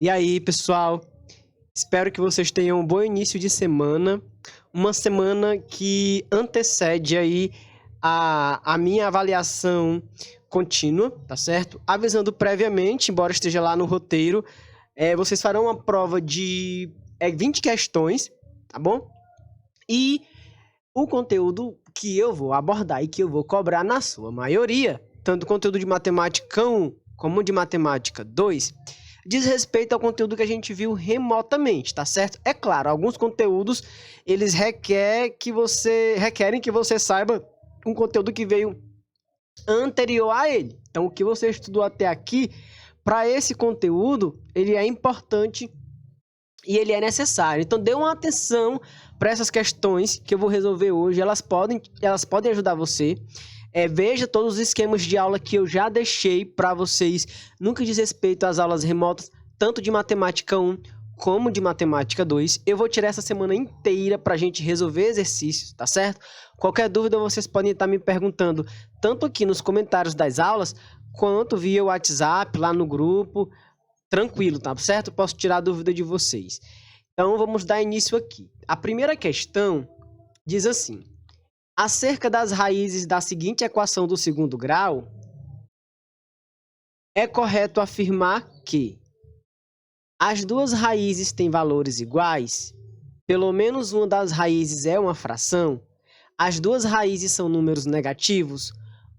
E aí, pessoal? Espero que vocês tenham um bom início de semana. Uma semana que antecede aí a minha avaliação contínua, tá certo? Avisando previamente, embora esteja lá no roteiro, vocês farão uma prova de 20 questões, tá bom? E o conteúdo que eu vou abordar e que eu vou cobrar na sua maioria, tanto conteúdo de matemática 1 como de matemática 2, diz respeito ao conteúdo que a gente viu remotamente, tá certo? É claro, alguns conteúdos eles requerem que você saiba um conteúdo que veio anterior a ele. Então, o que você estudou até aqui, para esse conteúdo, ele é importante e ele é necessário. Então, dê uma atenção para essas questões que eu vou resolver hoje. Elas podem ajudar você. Veja todos os esquemas de aula que eu já deixei para vocês. Nunca diz respeito às aulas remotas, tanto de matemática 1 como de matemática 2. Eu vou tirar essa semana inteira para a gente resolver exercícios, tá certo? Qualquer dúvida vocês podem estar me perguntando, tanto aqui nos comentários das aulas, quanto via WhatsApp, lá no grupo. Tranquilo, tá certo? Posso tirar a dúvida de vocês. Então, vamos dar início aqui. A primeira questão diz assim: acerca das raízes da seguinte equação do segundo grau, é correto afirmar que as duas raízes têm valores iguais, pelo menos uma das raízes é uma fração, as duas raízes são números negativos,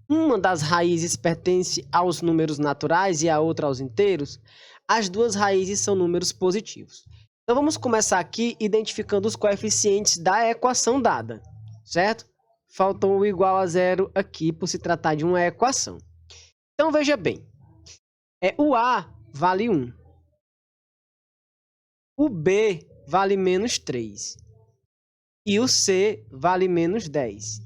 uma das raízes pertence aos números naturais e a outra aos inteiros, as duas raízes são números positivos. Então, vamos começar aqui identificando os coeficientes da equação dada, certo? Faltou o igual a zero aqui por se tratar de uma equação. Então, veja bem. O A vale 1. O B vale menos 3. E o C vale menos 10.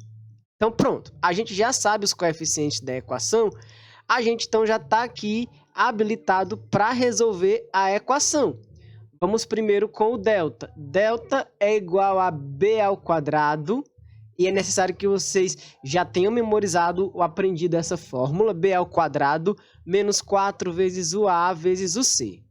Então, pronto. A gente já sabe os coeficientes da equação. A gente, então, já está aqui habilitado para resolver a equação. Vamos primeiro com o delta. Delta é igual a B ao quadrado. E é necessário que vocês já tenham memorizado ou aprendido essa fórmula. B ao quadrado menos 4 vezes o A vezes o C.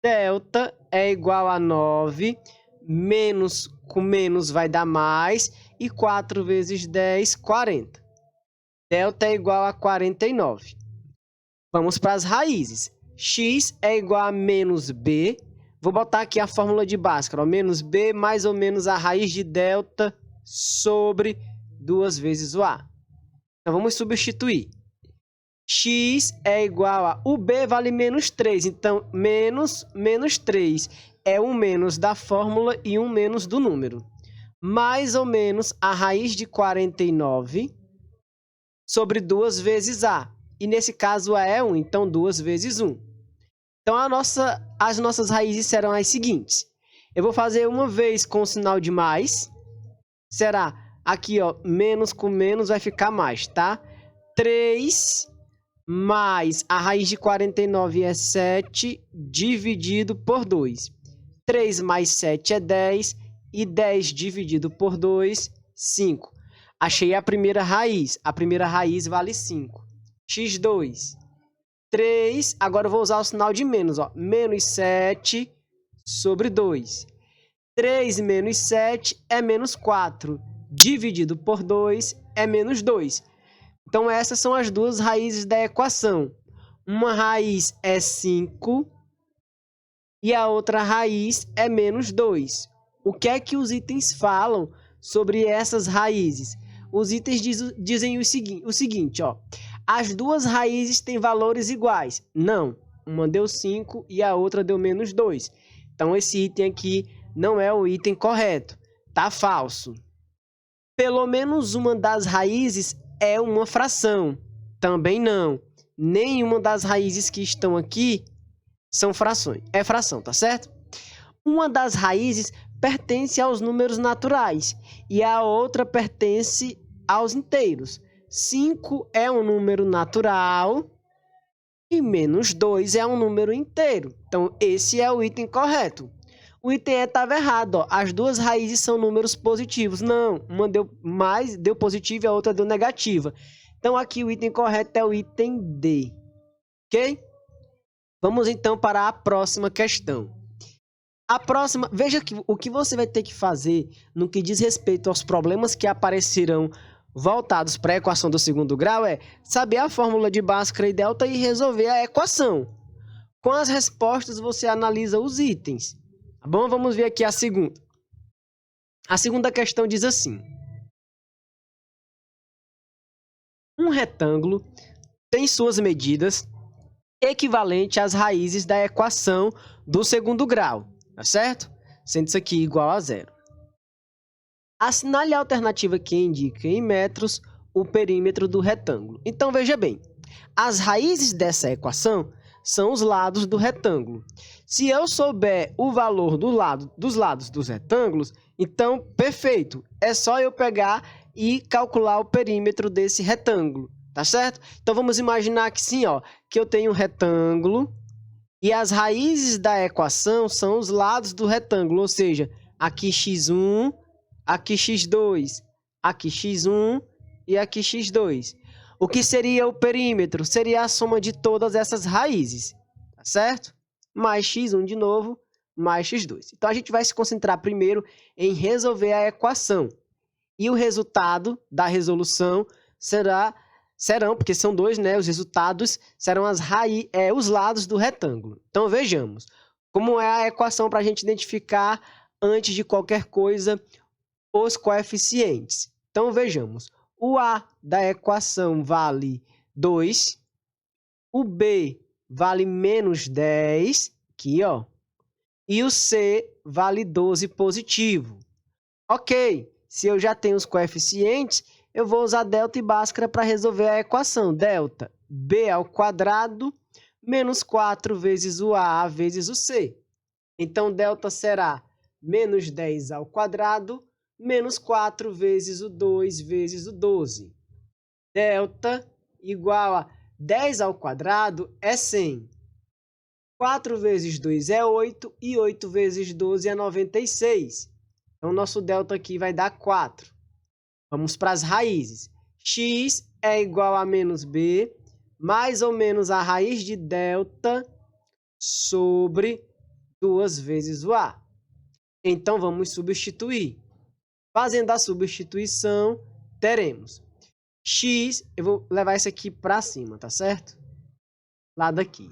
Delta é igual a 9. Menos com menos vai dar mais. E 4 vezes 10, 40. Delta é igual a 49. Vamos para as raízes. X é igual a menos B. Vou botar aqui a fórmula de Bhaskara. Menos B mais ou menos a raiz de delta sobre 2 vezes o A. Então, vamos substituir. X é igual a... O B vale menos 3. Então, menos 3 é um menos da fórmula e um menos do número. Mais ou menos a raiz de 49 sobre 2 vezes A. E nesse caso, A é 1, então 2 vezes 1. Então, as nossas raízes serão as seguintes. Eu vou fazer uma vez com o sinal de mais. Será aqui, ó, menos com menos vai ficar mais, tá? 3 mais a raiz de 49 é 7 dividido por 2. 3 mais 7 é 10 e 10 dividido por 2, 5. Achei a primeira raiz. A primeira raiz vale 5. x2. 3, agora eu vou usar o sinal de menos, ó. Menos 7 sobre 2. 3 menos 7 é menos 4. Dividido por 2 é menos 2. Então, essas são as duas raízes da equação. Uma raiz é 5 e a outra raiz é menos 2. O que é que os itens falam sobre essas raízes? Os itens dizem o seguinte, ó. As duas raízes têm valores iguais. Não, uma deu 5 e a outra deu menos 2. Então, esse item aqui não é o item correto. Tá falso. Pelo menos uma das raízes é uma fração. Também não. Nenhuma das raízes que estão aqui são frações. É fração, tá certo? Uma das raízes pertence aos números naturais e a outra pertence aos inteiros. 5 é um número natural e menos 2 é um número inteiro. Então, esse é o item correto. O item E estava errado, ó. As duas raízes são números positivos. Não, uma deu positivo e a outra deu negativa. Então, aqui o item correto é o item D. Ok? Vamos então para a próxima questão. A próxima, veja que o que você vai ter que fazer no que diz respeito aos problemas que aparecerão voltados para a equação do segundo grau é saber a fórmula de Bhaskara e delta e resolver a equação. Com as respostas você analisa os itens. Tá bom? Vamos ver aqui a segunda. A segunda questão diz assim: um retângulo tem suas medidas equivalentes às raízes da equação do segundo grau, tá certo? Sendo isso aqui igual a zero. Assinale a alternativa que indica em metros o perímetro do retângulo. Então, veja bem, as raízes dessa equação são os lados do retângulo. Se eu souber o valor dos lados dos retângulos, então, perfeito, é só eu pegar e calcular o perímetro desse retângulo, tá certo? Então, vamos imaginar que sim, ó, que eu tenho um retângulo e as raízes da equação são os lados do retângulo, ou seja, aqui x1, aqui x2, aqui x1 e aqui x2. O que seria o perímetro? Seria a soma de todas essas raízes, tá certo? Mais x1 de novo, mais x2. Então, a gente vai se concentrar primeiro em resolver a equação. E o resultado da resolução serão, porque são dois, né? Os resultados serão os lados do retângulo. Então, vejamos como é a equação para a gente identificar, antes de qualquer coisa, os coeficientes. Então, vejamos. O A da equação vale 2. O B vale menos 10, aqui, ó. E o C vale 12 positivo. Ok, se eu já tenho os coeficientes, eu vou usar delta e Bhaskara para resolver a equação. Delta, B ao quadrado, menos 4 vezes o A vezes o C. Então, delta será menos 10 ao quadrado, menos 4 vezes o 2 vezes o 12. Delta igual a 10 ao quadrado é 100. 4 vezes 2 é 8 e 8 vezes 12 é 96. Então, nosso delta aqui vai dar 4. Vamos para as raízes. X é igual a menos B, mais ou menos a raiz de delta sobre 2 vezes o A. Então, vamos substituir. Fazendo a substituição, teremos x, eu vou levar isso aqui para cima, tá certo? Lá daqui.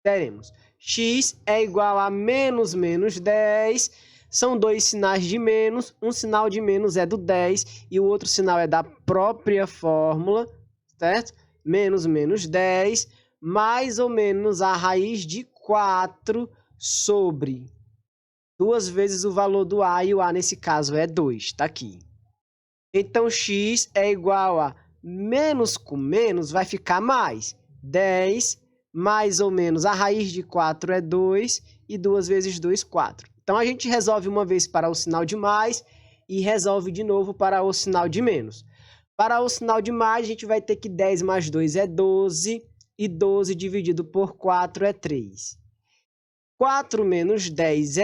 Teremos x é igual a menos 10. São dois sinais de menos. Um sinal de menos é do 10 e o outro sinal é da própria fórmula, certo? Menos 10, mais ou menos a raiz de 4 sobre 2 vezes o valor do A, e o A nesse caso é 2, tá aqui. Então, x é igual a menos com menos vai ficar mais. 10 mais ou menos a raiz de 4 é 2 e 2 vezes 2, 4. Então, a gente resolve uma vez para o sinal de mais e resolve de novo para o sinal de menos. Para o sinal de mais, a gente vai ter que 10 mais 2 é 12 e 12 dividido por 4 é 3. 4 menos 10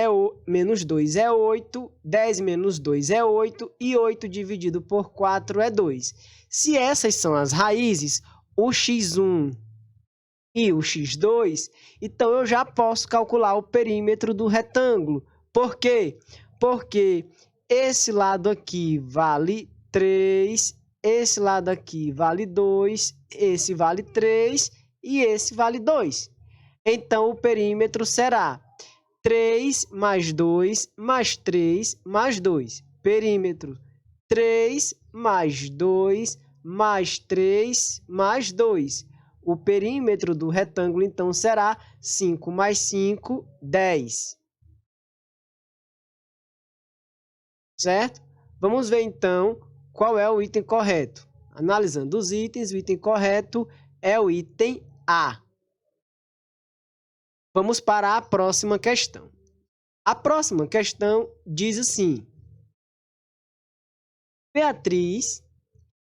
menos 2 é 8, 10 menos 2 é 8 e 8 dividido por 4 é 2. Se essas são as raízes, o x1 e o x2, então eu já posso calcular o perímetro do retângulo. Por quê? Porque esse lado aqui vale 3, esse lado aqui vale 2, esse vale 3 e esse vale 2. Então, o perímetro será 3 mais 2 mais 3 mais 2. Perímetro 3 mais 2 mais 3 mais 2. O perímetro do retângulo, então, será 5 mais 5, 10. Certo? Vamos ver, então, qual é o item correto. Analisando os itens, o item correto é o item A. Vamos para a próxima questão. A próxima questão diz assim: Beatriz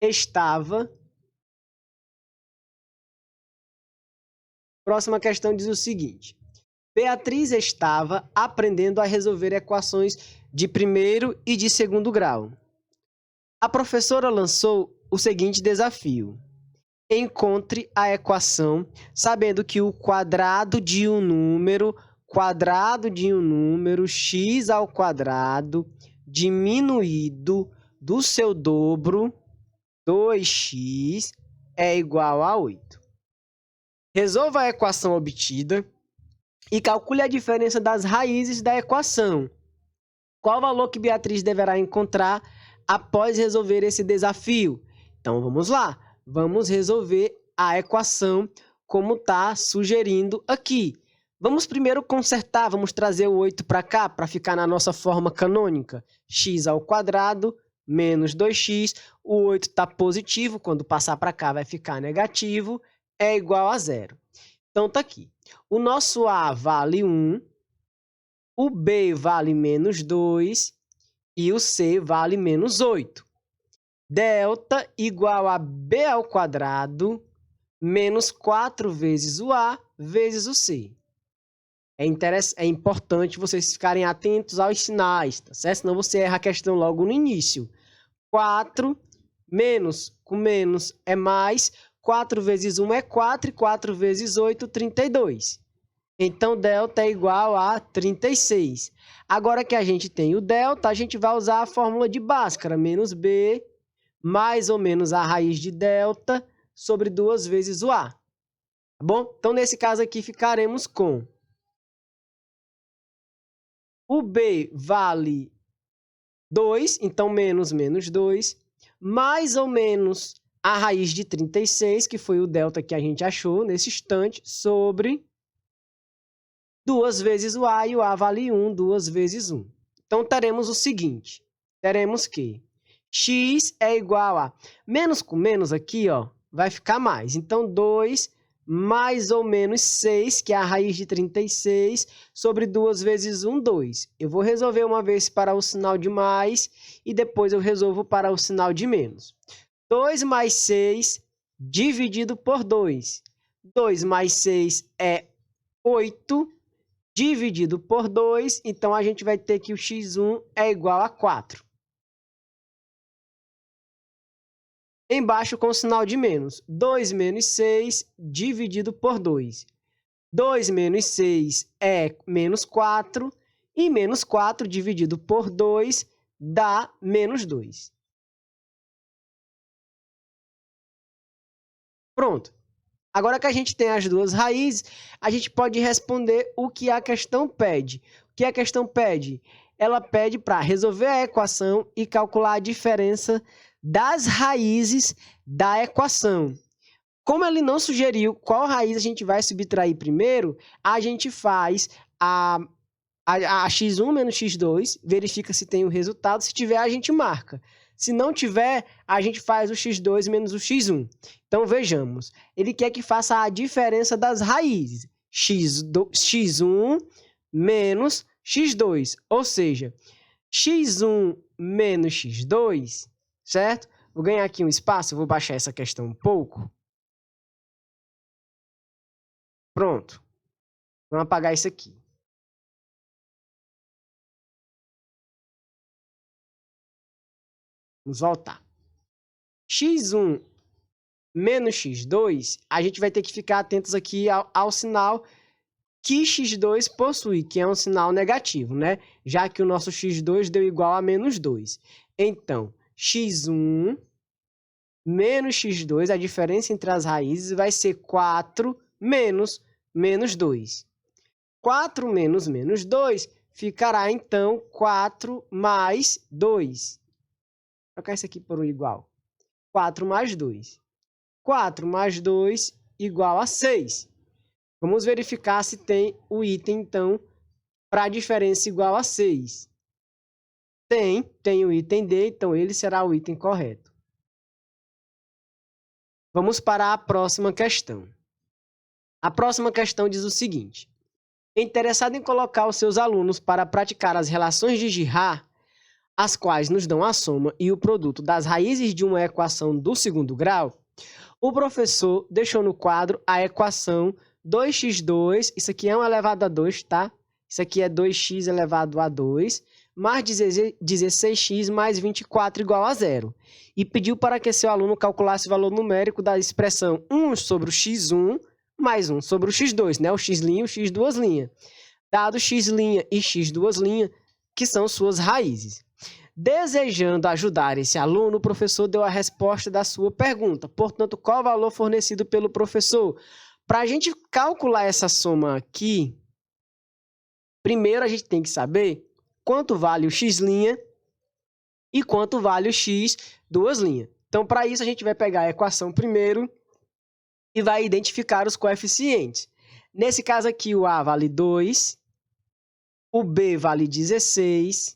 estava... Próxima questão diz o seguinte: Beatriz estava aprendendo a resolver equações de primeiro e de segundo grau. A professora lançou o seguinte desafio: encontre a equação, sabendo que o quadrado de um número x ao quadrado diminuído do seu dobro, 2x, é igual a 8. Resolva a equação obtida e calcule a diferença das raízes da equação. Qual valor que Beatriz deverá encontrar após resolver esse desafio? Então, vamos lá. Vamos resolver a equação como está sugerindo aqui. Vamos primeiro consertar, vamos trazer o 8 para cá, para ficar na nossa forma canônica. X ao quadrado menos 2x. O 8 está positivo, quando passar para cá vai ficar negativo, é igual a 0. Então, está aqui. O nosso A vale 1, o B vale menos 2 e o C vale menos 8. Delta igual a B ao quadrado menos 4 vezes o A vezes o C. É importante vocês ficarem atentos aos sinais, tá certo? Senão você erra a questão logo no início. 4 menos com menos é mais. 4 vezes 1 é 4 e 4 vezes 8, 32. Então, delta é igual a 36. Agora que a gente tem o delta, a gente vai usar a fórmula de Bhaskara. Menos B mais ou menos a raiz de delta sobre 2 vezes o A. Tá bom? Então, nesse caso aqui, ficaremos com o B vale 2, então menos 2, mais ou menos a raiz de 36, que foi o delta que a gente achou nesse instante, sobre 2 vezes o A, e o A vale 1, 2 vezes 1. Então, teremos o seguinte, teremos que x é igual a, menos com menos aqui, ó, vai ficar mais. Então, 2 mais ou menos 6, que é a raiz de 36, sobre 2 vezes 1, 2. Eu vou resolver uma vez para o sinal de mais e depois eu resolvo para o sinal de menos. 2 mais 6 dividido por 2. 2 mais 6 é 8 dividido por 2. Então, a gente vai ter que o x1 é igual a 4. Embaixo com o sinal de menos. 2 menos 6 dividido por 2. 2 menos 6 é menos 4. E menos 4 dividido por 2 dá menos 2. Pronto. Agora que a gente tem as duas raízes, a gente pode responder o que a questão pede. O que a questão pede? Ela pede para resolver a equação e calcular a diferença das raízes da equação. Como ele não sugeriu qual raiz a gente vai subtrair primeiro, a gente faz a x1 menos x2, verifica se tem o resultado, se tiver a gente marca. Se não tiver, a gente faz o x2 menos o x1. Então, vejamos. Ele quer que faça a diferença das raízes. x1 menos x2. Ou seja, x1 menos x2, certo? Vou ganhar aqui um espaço, vou baixar essa questão um pouco. Pronto. Vamos apagar isso aqui. Vamos voltar. x1 menos x2, a gente vai ter que ficar atentos aqui ao sinal que x2 possui, que é um sinal negativo, né? Já que o nosso x2 deu igual a menos 2. Então, x1 menos x2, a diferença entre as raízes vai ser 4 menos menos 2. 4 menos menos 2 ficará, então, 4 mais 2. Vou trocar isso aqui por um igual. 4 mais 2. 4 mais 2 igual a 6. Vamos verificar se tem o item, então, para a diferença igual a 6. Tem o item D, então ele será o item correto. Vamos para a próxima questão. A próxima questão diz o seguinte. Interessado em colocar os seus alunos para praticar as relações de Girard, as quais nos dão a soma e o produto das raízes de uma equação do segundo grau, o professor deixou no quadro a equação 2x2, isso aqui é 1 elevado a 2, tá? Isso aqui é 2x elevado a 2, mais 16x mais 24 igual a zero. E pediu para que seu aluno calculasse o valor numérico da expressão 1 sobre o x1 mais 1 sobre o x2, né? O x' e o x duas linhas. Dado x' e x duas linhas, que são suas raízes. Desejando ajudar esse aluno, o professor deu a resposta da sua pergunta. Portanto, qual o valor fornecido pelo professor? Para a gente calcular essa soma aqui, primeiro a gente tem que saber quanto vale o x' e quanto vale o x duas linhas. Então, para isso, a gente vai pegar a equação primeiro e vai identificar os coeficientes. Nesse caso aqui, o A vale 2, o B vale 16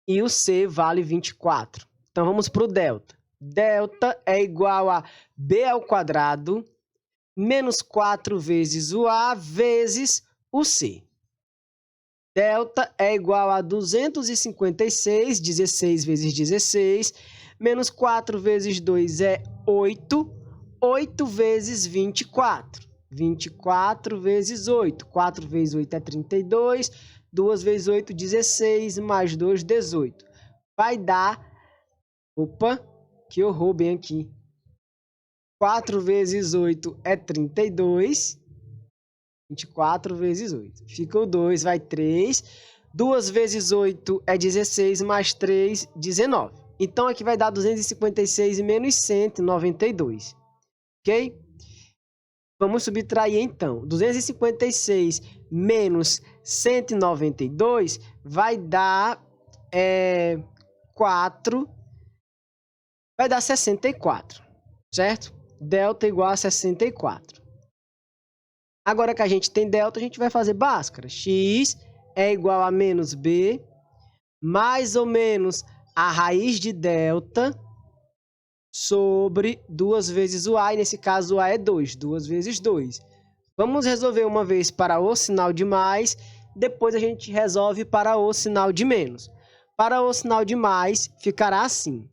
e o C vale 24. Então, vamos para o delta. Delta é igual a B ao quadrado menos 4 vezes o A vezes o C. Delta é igual a 256, 16 vezes 16, menos 4 vezes 2 é 8, 8 vezes 24. 24 vezes 8, 4 vezes 8 é 32, 2 vezes 8, 16, mais 2, 18. Vai dar... Opa, que horror bem aqui. 4 vezes 8 é 32. 24 vezes 8. Fica o 2, vai 3. 2 vezes 8 é 16, mais 3, 19. Então, aqui vai dar 256 menos 192. Ok? Vamos subtrair, então. 256 menos 192 vai dar 4. Vai dar 64, certo? Delta igual a 64. Agora que a gente tem delta, a gente vai fazer Bhaskara. X é igual a menos B, mais ou menos a raiz de delta sobre 2 vezes o A. E nesse caso, o A é 2. 2 vezes 2. Vamos resolver uma vez para o sinal de mais, depois a gente resolve para o sinal de menos. Para o sinal de mais, ficará assim.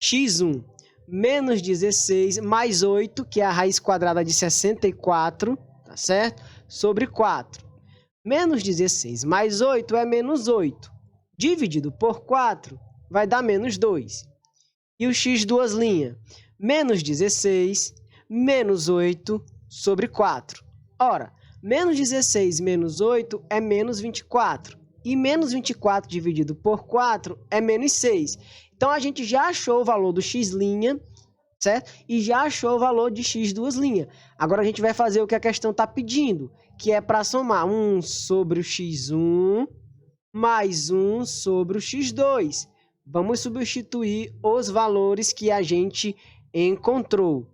X1 menos 16 mais 8, que é a raiz quadrada de 64, tá certo? Sobre 4. Menos 16 mais 8 é menos 8. Dividido por 4 vai dar menos 2. E o x duas linhas? Menos 16 menos 8 sobre 4. Ora, menos 16 menos 8 é menos 24. E menos 24 dividido por 4 é menos 6. Então, a gente já achou o valor do x', certo? E já achou o valor de x duas linhas. Agora, a gente vai fazer o que a questão está pedindo, que é para somar 1 sobre o x1 mais 1 sobre o x2. Vamos substituir os valores que a gente encontrou,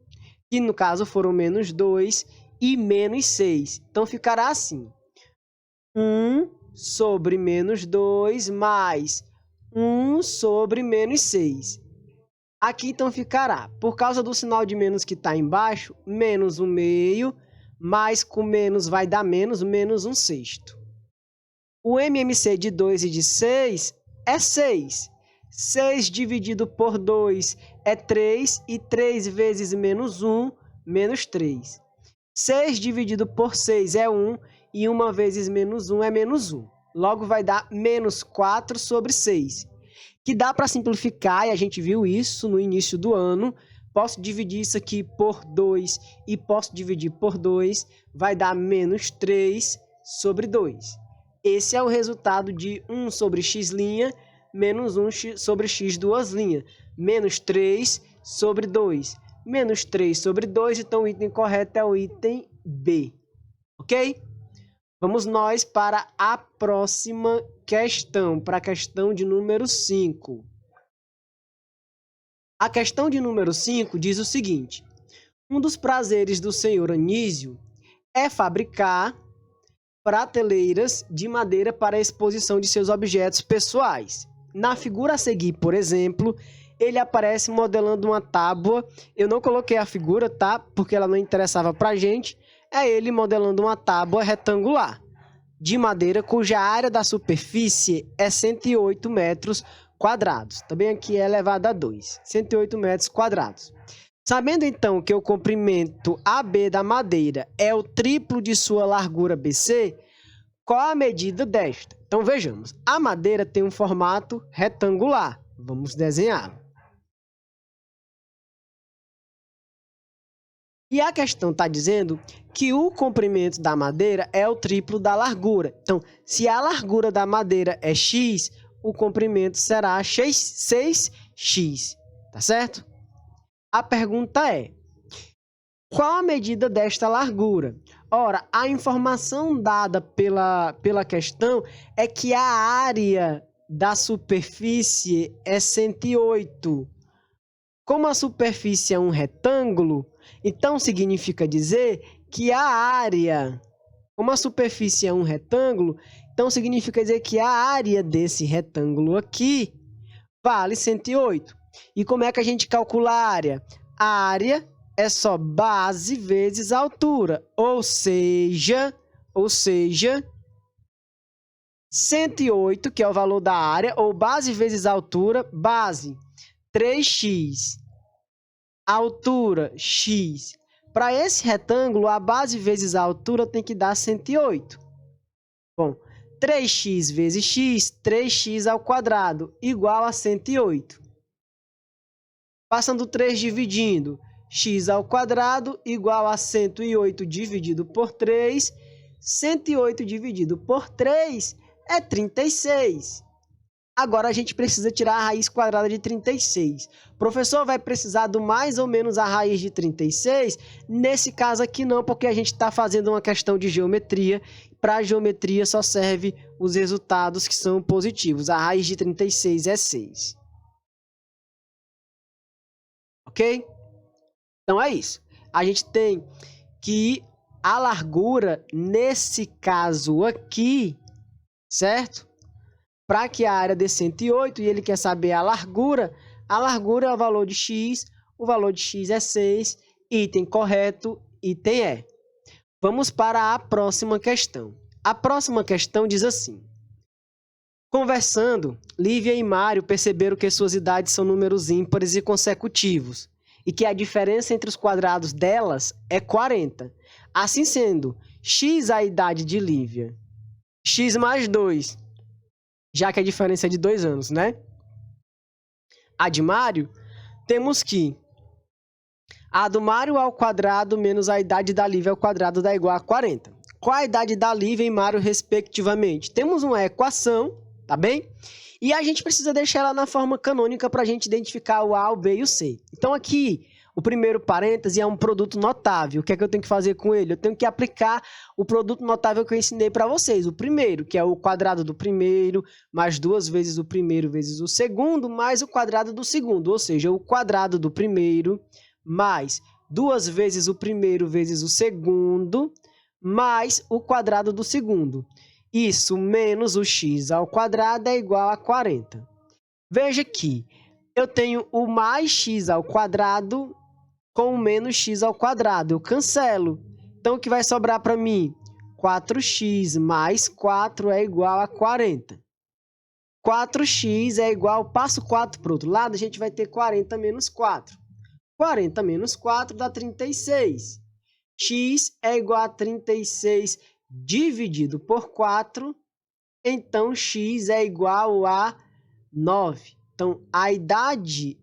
que no caso foram menos 2 e menos 6. Então, ficará assim. 1 sobre menos 2 mais 1 sobre menos 6. Aqui, então, ficará, por causa do sinal de menos que está embaixo, menos 1 meio, mais com menos vai dar menos 1 sexto. O MMC de 2 e de 6 é 6. 6 dividido por 2 é 3, e 3 vezes menos 1, menos 3. 6 dividido por 6 é 1, e 1 vezes menos 1 é menos 1. Logo, vai dar menos 4 sobre 6. Que dá para simplificar, e a gente viu isso no início do ano. Posso dividir isso aqui por 2 e posso dividir por 2. Vai dar menos 3 sobre 2. Esse é o resultado de 1 sobre x' menos 1 sobre x duas linhas. Menos 3 sobre 2. Menos 3 sobre 2, então o item correto é o item B. Ok? Vamos nós para a próxima questão, para a questão de número 5. A questão de número 5 diz o seguinte: um dos prazeres do senhor Anísio é fabricar prateleiras de madeira para a exposição de seus objetos pessoais. Na figura a seguir, por exemplo, ele aparece modelando uma tábua. Eu não coloquei a figura, tá? Porque ela não interessava pra gente. É ele modelando uma tábua retangular de madeira cuja área da superfície é 108 metros quadrados. Também aqui é elevado a 2. 108 metros quadrados. Sabendo então que o comprimento AB da madeira é o triplo de sua largura BC, Qual a medida desta? Então, vejamos. A madeira tem um formato retangular. Vamos desenhar. E a questão está dizendo que o comprimento da madeira é o triplo da largura. Então, se a largura da madeira é x, o comprimento será 6x. Tá certo? A pergunta é: qual a medida desta largura? Ora, a informação dada pela questão é que a área da superfície é 108. Como a superfície é um retângulo, então significa dizer que a área, como a superfície é um retângulo, então significa dizer que a área desse retângulo aqui vale 108. E como é que a gente calcula a área? A área é só base vezes altura, ou seja, 108, que é o valor da área, ou base vezes altura, base 3x, altura x. Para esse retângulo, a base vezes a altura tem que dar 108. Bom, 3x vezes x, 3x ao quadrado, igual a 108. Passando 3 dividindo, x ao quadrado igual a 108 dividido por 3. 108 dividido por 3 é 36. Agora a gente precisa tirar a raiz quadrada de 36. O professor vai precisar do mais ou menos a raiz de 36? Nesse caso aqui não, porque a gente está fazendo uma questão de geometria. Para a geometria só serve os resultados que são positivos. A raiz de 36 é 6. Ok? Então é isso. A gente tem que a largura, nesse caso aqui, certo? Para que a área dê 108 e ele quer saber a largura é o valor de x, o valor de x é 6, item correto, item E. Vamos para a próxima questão. A próxima questão diz assim: conversando, Lívia e Mário perceberam que suas idades são números ímpares e consecutivos, e que a diferença entre os quadrados delas é 40. Assim sendo, x a idade de Lívia, x mais 2, já que a diferença é de 2 anos, né? A de Mário, temos que a do Mário ao quadrado menos a idade da Lívia ao quadrado dá igual a 40. Qual a idade da Lívia e Mário, respectivamente? Temos uma equação, tá bem? E a gente precisa deixar ela na forma canônica para a gente identificar o A, o B e o C. Então aqui, o primeiro parêntese é um produto notável. O que é que eu tenho que fazer com ele? Eu tenho que aplicar o produto notável que eu ensinei para vocês. O primeiro, que é o quadrado do primeiro, mais 2 vezes o primeiro vezes o segundo, mais o quadrado do segundo. Ou seja, o quadrado do primeiro, mais 2 vezes o primeiro vezes o segundo, mais o quadrado do segundo. Isso menos o x ao quadrado é igual a 40. Veja que eu tenho o mais x ao quadrado com o menos x ao quadrado. Eu cancelo. Então, o que vai sobrar para mim? 4x mais 4 é igual a 40. 4x é igual, passo 4 para o outro lado, a gente vai ter 40 menos 4. 40 menos 4 dá 36. X é igual a 36 dividido por 4. Então, x é igual a 9. Então, a idade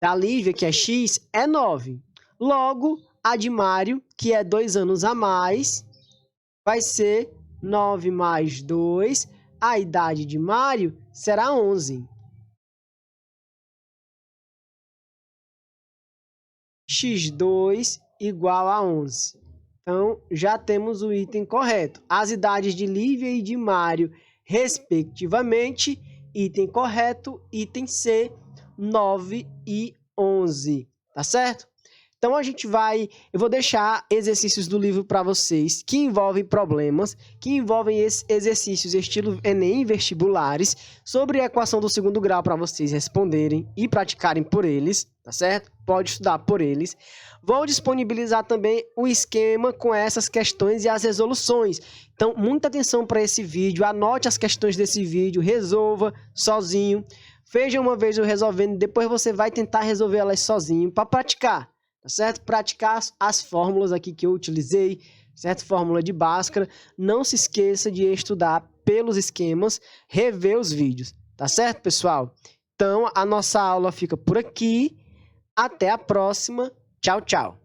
da Lívia, que é x, é 9. Logo, a de Mário, que é 2 anos a mais, vai ser 9 mais 2. A idade de Mário será 11. x2 igual a 11. Então, já temos o item correto. As idades de Lívia e de Mário, respectivamente, item correto, item C, 9 e 11, tá certo? Então, eu vou deixar exercícios do livro para vocês que envolvem problemas, que envolvem exercícios estilo Enem vestibulares, sobre a equação do segundo grau para vocês responderem e praticarem por eles, tá certo? Pode estudar por eles. Vou disponibilizar também o esquema com essas questões e as resoluções. Então, muita atenção para esse vídeo, anote as questões desse vídeo, resolva sozinho. Veja uma vez eu resolvendo, depois você vai tentar resolver elas sozinho para praticar. Tá certo? Praticar as fórmulas aqui que eu utilizei, certo? Fórmula de Bhaskara. Não se esqueça de estudar pelos esquemas, rever os vídeos, tá certo, pessoal? Então, a nossa aula fica por aqui. Até a próxima. Tchau, tchau.